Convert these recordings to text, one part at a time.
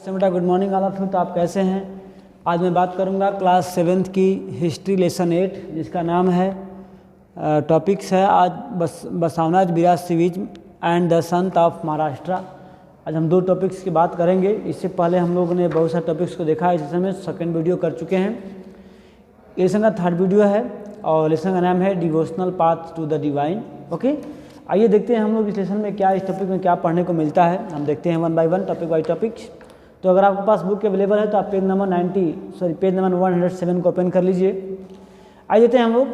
बेटा good morning all of you. तो आप कैसे हैं? आज मैं बात करूंगा क्लास 7th की हिस्ट्री लेसन 8 जिसका नाम है टॉपिक्स है आज बसवनाज विरासविज and the sant of Maharashtra. आज हम 2 टॉपिक्स की बात करेंगे। इससे पहले हम लोगों ने बहुत सारे टॉपिक्स को देखा है, जिसमें में सेकेंड वीडियो कर चुके हैं। लेसन का 3rd वीडियो है और लेसन का नाम है devotional path to the divine. Okay, आइए देखते हैं हम लोग इस लेसन में क्या, इस टॉपिक में क्या पढ़ने को मिलता है। हम देखते हैं 1 बाय 1 टॉपिक बाई टॉपिक। तो अगर आपके पास बुक अवेलेबल है तो आप पेज नंबर 107 को ओपन कर लीजिए। आइए देखते हैं हम लोग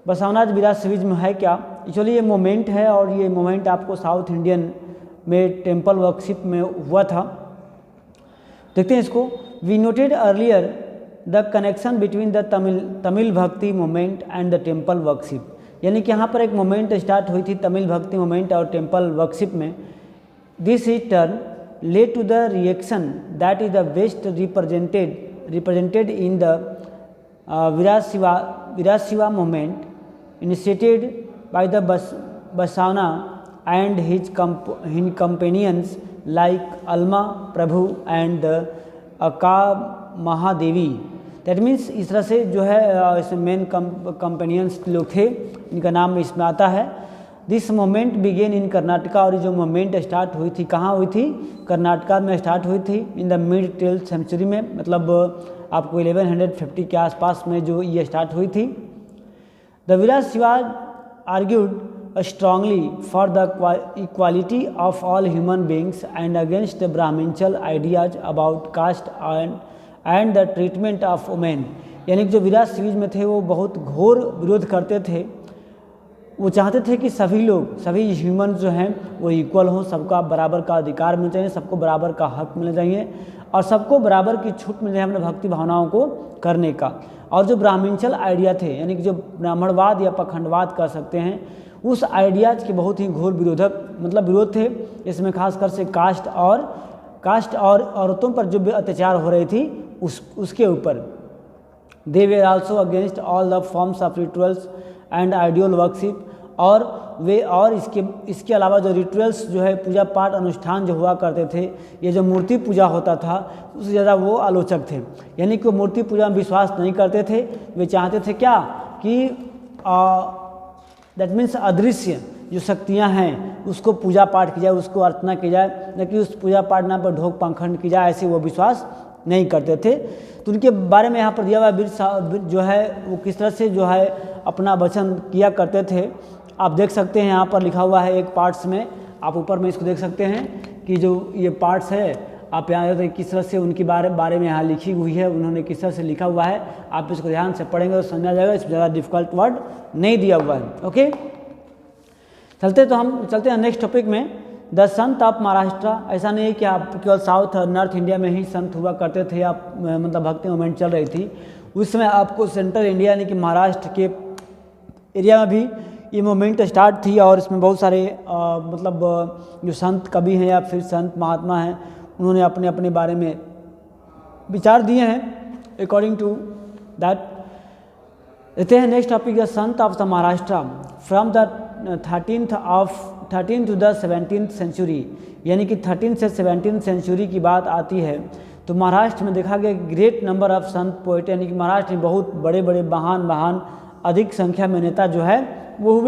बसवनाज विरासविज में है क्या। एक्चुअली ये मोमेंट है और ये मोमेंट आपको साउथ इंडियन में टेम्पल वर्कशिप में हुआ था। देखते हैं इसको। We noted earlier the connection between the Tamil bhakti moment and the temple worship, यानी कि यहाँ पर एक मोमेंट स्टार्ट हुई थी तमिल भक्ति मोमेंट और टेम्पल वर्कशिप में। This is turn led to the reaction that is the best represented in the Virashiva movement initiated by the Basavana and his companions like Alma Prabhu and Akka Mahadevi। That means इस तरह से जो है इसमें main companions लोग थे, इनका नाम इसमें आता है। This moment began in Karnataka, और जो मोमेंट स्टार्ट हुई थी कहाँ हुई थी? कर्नाटका में स्टार्ट हुई थी in the mid 12th century में, मतलब आपको 1150 के आसपास में जो ये स्टार्ट हुई थी। The Virashaiva argued strongly for the equality of all human beings and against the brahmanical ideas about caste and the treatment of women, यानी कि जो विराशिवीज में थे वो बहुत घोर विरोध करते थे। वो चाहते थे कि सभी लोग, सभी ह्यूमन जो हैं वो इक्वल हों, सबका बराबर का अधिकार मिलना चाहिए, सबको बराबर का हक मिलना चाहिए और सबको बराबर की छूट मिल जाए अपने भक्ति भावनाओं को करने का। और जो ब्राह्मणिकल आइडिया थे, यानी कि जो ब्राह्मणवाद या पखंडवाद कर सकते हैं, उस आइडियाज़ के बहुत ही घोर विरोध थे। इसमें खासकर से कास्ट और औरतों पर जो भी अत्याचार हो रही थी उसके ऊपर। They were also against all the forms of rituals and ideal worship, और वे और इसके अलावा जो रिचुअल्स जो है पूजा पाठ अनुष्ठान जो हुआ करते थे, ये जो मूर्ति पूजा होता था उससे ज़्यादा वो आलोचक थे, यानी कि वो मूर्ति पूजा में विश्वास नहीं करते थे। वे चाहते थे क्या कि दैट मीन्स अदृश्य जो शक्तियाँ हैं उसको पूजा पाठ की जाए, उसको अर्चना की जाए, न कि उस पूजा पाठ ना पर ढोक पाखंड की जाए, ऐसे वो विश्वास नहीं करते थे। तो उनके बारे में यहाँ पर दिया हुआ जो है वो किस तरह से जो है अपना वचन किया करते थे। आप देख सकते हैं यहाँ पर लिखा हुआ है एक पार्ट्स में, आप ऊपर में इसको देख सकते हैं कि जो ये पार्ट्स है, आप यहाँ किस तरह से उनके बारे में यहाँ लिखी हुई है, उन्होंने किस तरह से लिखा हुआ है। आप इसको ध्यान से पढ़ेंगे तो समझा जाएगा, इसमें ज़्यादा डिफिकल्ट वर्ड नहीं दिया हुआ है। ओके, हम चलते हैं नेक्स्ट टॉपिक में, द संत ऑफ महाराष्ट्र। ऐसा नहीं है कि आप केवल साउथ और नॉर्थ इंडिया में ही संत हुआ करते थे, आप मतलब भक्ति मूवमेंट चल रही थी उस समय आपको सेंट्रल इंडिया यानी कि महाराष्ट्र के एरिया में भी ये मूवमेंट स्टार्ट थी। और इसमें बहुत सारे जो संत कवि हैं या फिर संत महात्मा हैं, उन्होंने अपने अपने बारे में विचार दिए हैं अकॉर्डिंग टू दैट। देखते हैं next topic, the sant of the Maharashtra from the 13th to the 17th century, यानी कि 13th से 17th सेंचुरी की बात आती है तो महाराष्ट्र में देखा गया great number of Sant poet, यानी कि महाराष्ट्र में बहुत बड़े बड़े महान अधिक संख्या में नेता जो है वो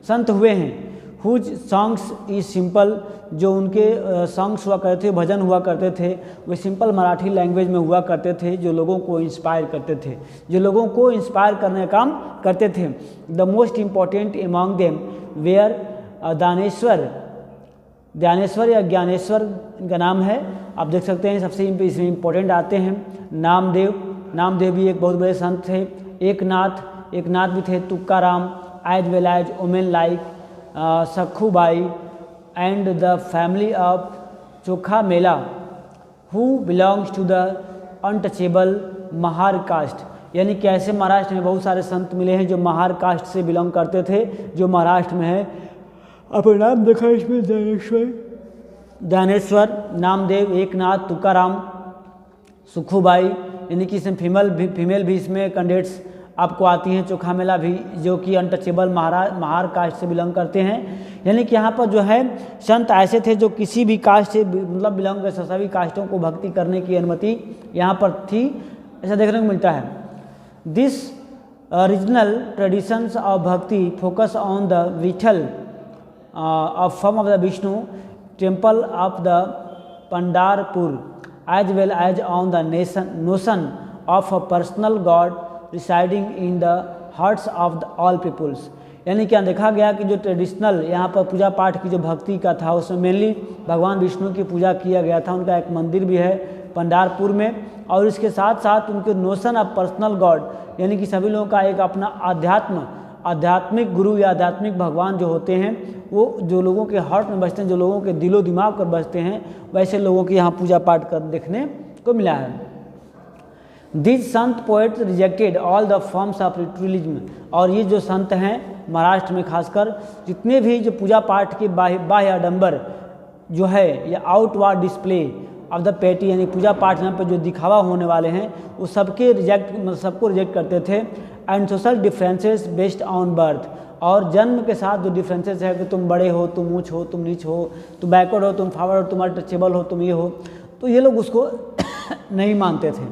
संत हुए हैं। हुज सॉन्ग्स इज सिंपल, जो उनके सॉन्ग्स हुआ करते थे, भजन हुआ करते थे, वे सिंपल मराठी लैंग्वेज में हुआ करते थे, जो लोगों को इंस्पायर करते थे, जो लोगों को इंस्पायर करने का काम करते थे। The most important among them were Dhyaneshwar या ज्ञानेश्वर इनका नाम है, आप देख सकते हैं। सबसे इसमें इम्पोर्टेंट आते हैं नामदेव भी एक बहुत बड़े संत थे। एकनाथ भी थे, Tukaram, as well as women like Sakhubai and the family of Chokhamela who belongs to the untouchable Mahar caste, यानी कि ऐसे महाराष्ट्र में बहुत सारे संत मिले हैं जो महार कास्ट से बिलोंग करते थे, जो महाराष्ट्र में है। अपना नाम देखा इसमें, ज्ञानेश्वर, नामदेव, एकनाथ, तुकाराम, सुखुबाई, यानी कि इसमें फीमेल भी इसमें कैंडिडेट्स आपको आती हैं। चोखा मेला भी जो कि अनटचेबल महार कास्ट से बिलोंग करते हैं। यानी कि यहाँ पर जो है संत ऐसे थे जो किसी भी कास्ट से मतलब बिलोंग कर सभी कास्टों को भक्ति करने की अनुमति यहाँ पर थी, ऐसा देखने को मिलता है। This regional traditions of bhakti focus on the Vitthal of form of the Vishnu temple of the Pandharpur as well as on the notion of a personal god residing in the hearts of the all peoples. यानी क्या देखा गया कि जो traditional यहाँ पर पूजा पाठ की जो भक्ति का था उसमें मेनली भगवान विष्णु की पूजा किया गया था। उनका एक मंदिर भी है पंडारपुर में, और इसके साथ साथ उनके नोशन ऑफ पर्सनल गॉड यानी कि सभी लोगों का एक अपना आध्यात्मिक गुरु या आध्यात्मिक भगवान जो होते हैं वो जो लोगों के हार्ट में बसते हैं, जो लोगों के दिलो दिमाग पर बसते हैं, वैसे लोगों की यहाँ पूजा पाठ कर देखने को मिला है। This Sant poet rejected all the forms of ritualism. और ये जो संत हैं महाराष्ट्र में खासकर जितने भी जो पूजा पाठ के बाह्य आडंबर जो है या आउटवार्ड डिस्प्ले ऑफ द पेटी यानी पूजा पाठ यहाँ पर जो दिखावा होने वाले हैं वो सबको रिजेक्ट करते थे। And social differences based on birth, और जन्म के साथ जो डिफरेंसेस है कि तुम बड़े हो, तुम ऊँच हो, तुम नीच हो, तुम बैकवर्ड हो, तुम फॉरवर्ड हो, तुम अनटचेबल हो, तुम ये हो, तो ये लोग उसको नहीं मानते थे।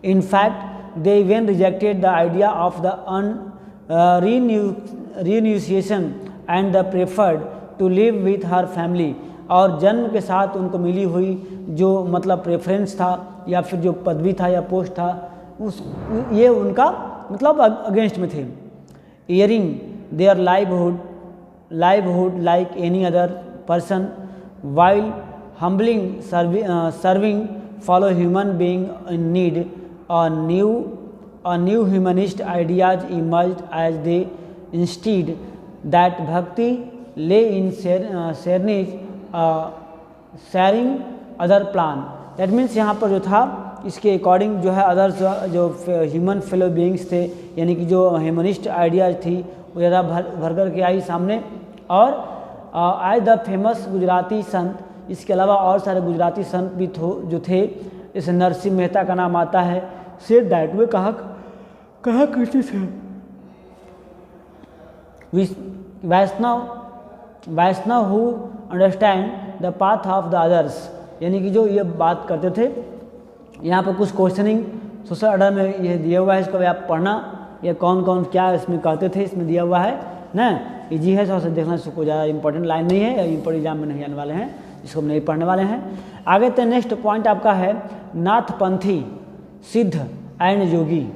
In fact, they even rejected the idea of the renunciation and the preferred to live with her family। और जन्म के साथ उनको मिली हुई जो मतलब प्रेफरेंस था या फिर जो पदवी था या पोस्ट था ये उनका मतलब अगेंस्ट में थे। Earing their livelihood like any other person while humbling serving fellow human being in need। A new humanist ideas emerged as they instead that bhakti lay in sharing other plan। That means यहाँ पर जो था इसके according जो है others जो human fellow beings थे यानी कि जो ह्यूमनिस्ट आइडियाज थी वो ज़्यादा भर कर के आई सामने। और आज द फेमस गुजराती संत, इसके अलावा और सारे गुजराती संत भी जो थे, इस नरसिंह मेहता का नाम आता है। सेड दैट वे कहा करते थे Vaishnav who understand the path of the others, यानी कि जो ये बात करते थे। यहाँ पर कुछ क्वेश्चनिंग सोशल ऑर्डर में ये दिया हुआ है, इसको आप पढ़ना, ये कौन कौन क्या इसमें कहते थे इसमें दिया हुआ है ना, इजी है, थोड़ा सा देखना, इसको ज़्यादा इंपॉर्टेंट लाइन नहीं है, इंपॉर्टेंट एग्जाम में नहीं आने वाले हैं, इसको हम नहीं पढ़ने वाले हैं। आगे तो नेक्स्ट पॉइंट आपका है नाथपंथी, सिद्ध एंड योगी।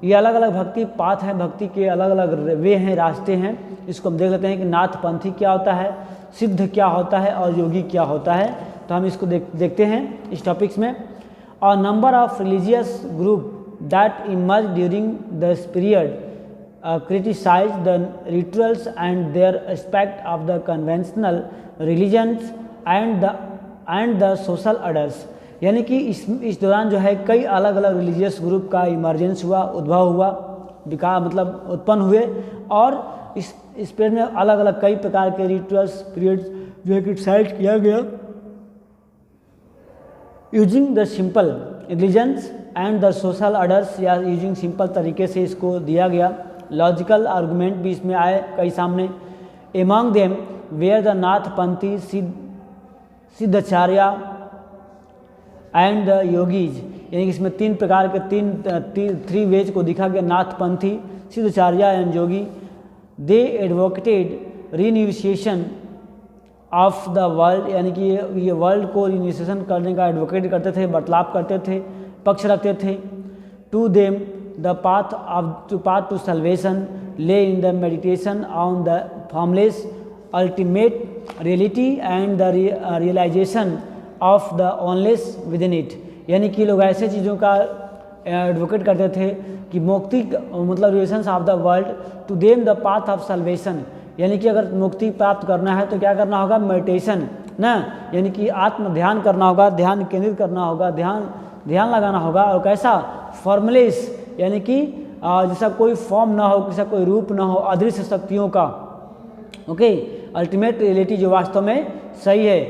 ये अलग अलग भक्ति पाथ हैं, भक्ति के अलग अलग वे हैं, रास्ते हैं। इसको हम देख लेते हैं कि नाथपंथी क्या होता है, सिद्ध क्या होता है और योगी क्या होता है। तो हम इसको देखते हैं इस टॉपिक्स में। और number of religious group that emerge during this period criticise the rituals and their aspect of the conventional religions and the social orders. यानी कि इस दौरान जो है कई अलग अलग रिलीजियस ग्रुप का इमर्जेंस हुआ, उद्भव हुआ, विकास मतलब उत्पन्न हुए, और इस पीरियड में अलग अलग कई प्रकार के रिचुअल्स पीरियड्स जो है क्रिटिसाइज किया गया। Using the simple religions and the social orders, या यूजिंग सिंपल तरीके से इसको दिया गया। लॉजिकल आर्गूमेंट भी इसमें आए कई सामने। Among them were the Nathpanthi Siddhacharya and the yogis, यानी कि इसमें तीन प्रकार के थ्री वेज को दिखा गया, Nathpanthi, Siddhacharya and yogi. They advocated renunciation of the world, यानी कि ये वर्ल्ड को रीइनिशिएशन करने का एडवोकेट करते थे, बतलाव करते थे, पक्ष रखते थे। To them the path to salvation lay in the meditation on the formless ultimate reality and the realisation of the oneness within इट, यानी कि लोग ऐसे चीज़ों का एडवोकेट करते थे कि मुक्ति मतलब relations of the world to them the path of salvation, यानी कि अगर मुक्ति प्राप्त करना है तो क्या करना होगा, मेडिटेशन ना, यानी कि आत्म ध्यान करना होगा, ध्यान केंद्रित करना होगा, ध्यान लगाना होगा। और कैसा, फॉर्मलेस, यानी कि जैसा कोई फॉर्म ना हो, जैसा कोई रूप ना हो, अदृश्य शक्तियों का, ओके, अल्टीमेट रियलिटी जो वास्तव में सही है।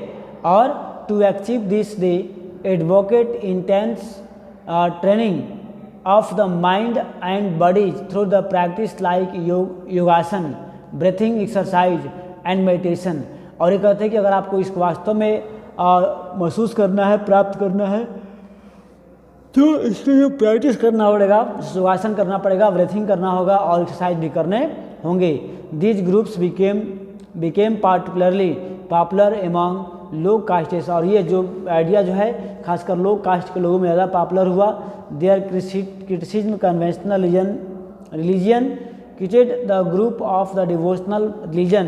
और to achieve this they advocate intense training of the mind and body through the practice like yogasana, breathing exercise and meditation. और ये कहते हैं कि अगर आपको इसको वास्तव में महसूस करना है, प्राप्त करना है, तो इसके लिए प्रैक्टिस करना पड़ेगा, सुखासन करना पड़ेगा, ब्रीथिंग करना होगा और एक्सरसाइज भी करने होंगे। These groups became particularly popular among low castes. और ये जो आइडिया जो है खासकर लो कास्ट के लोगों में ज़्यादा पॉपुलर हुआ। Their criticism conventional religion created the group of the devotional religion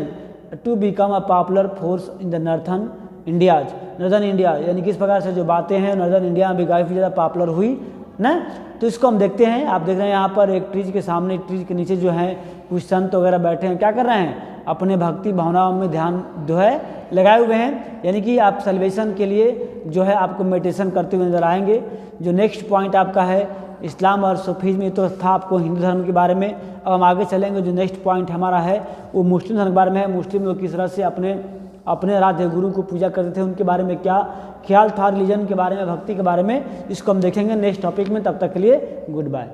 to become a popular force in the northern India, यानी किस प्रकार से जो बातें हैं नॉर्दर्न इंडिया में भी काफ़ी ज़्यादा पॉपुलर हुई ना। तो इसको हम देखते हैं, आप देख रहे हैं यहाँ पर एक ट्रीज के सामने, ट्रीज के नीचे जो है कुछ संत वगैरह बैठे हैं, क्या कर रहे हैं, अपने भक्ति भावनाओं में ध्यान जो है लगाए हुए हैं। यानी कि आप सेलिब्रेशन के लिए जो है आपको मेडिटेशन करते हुए नजर आएंगे। जो नेक्स्ट पॉइंट आपका है इस्लाम और सूफीज़्म, ये तो था आपको हिंदू धर्म के बारे में। अब हम आगे चलेंगे, जो नेक्स्ट पॉइंट हमारा है वो मुस्लिम धर्म के बारे में है। मुस्लिम लोग किस तरह से अपने आराध्य गुरु को पूजा करते थे, उनके बारे में क्या ख्याल था रिलीजन के बारे में, भक्ति के बारे में, इसको हम देखेंगे नेक्स्ट टॉपिक में। तब तक के लिए गुड बाय।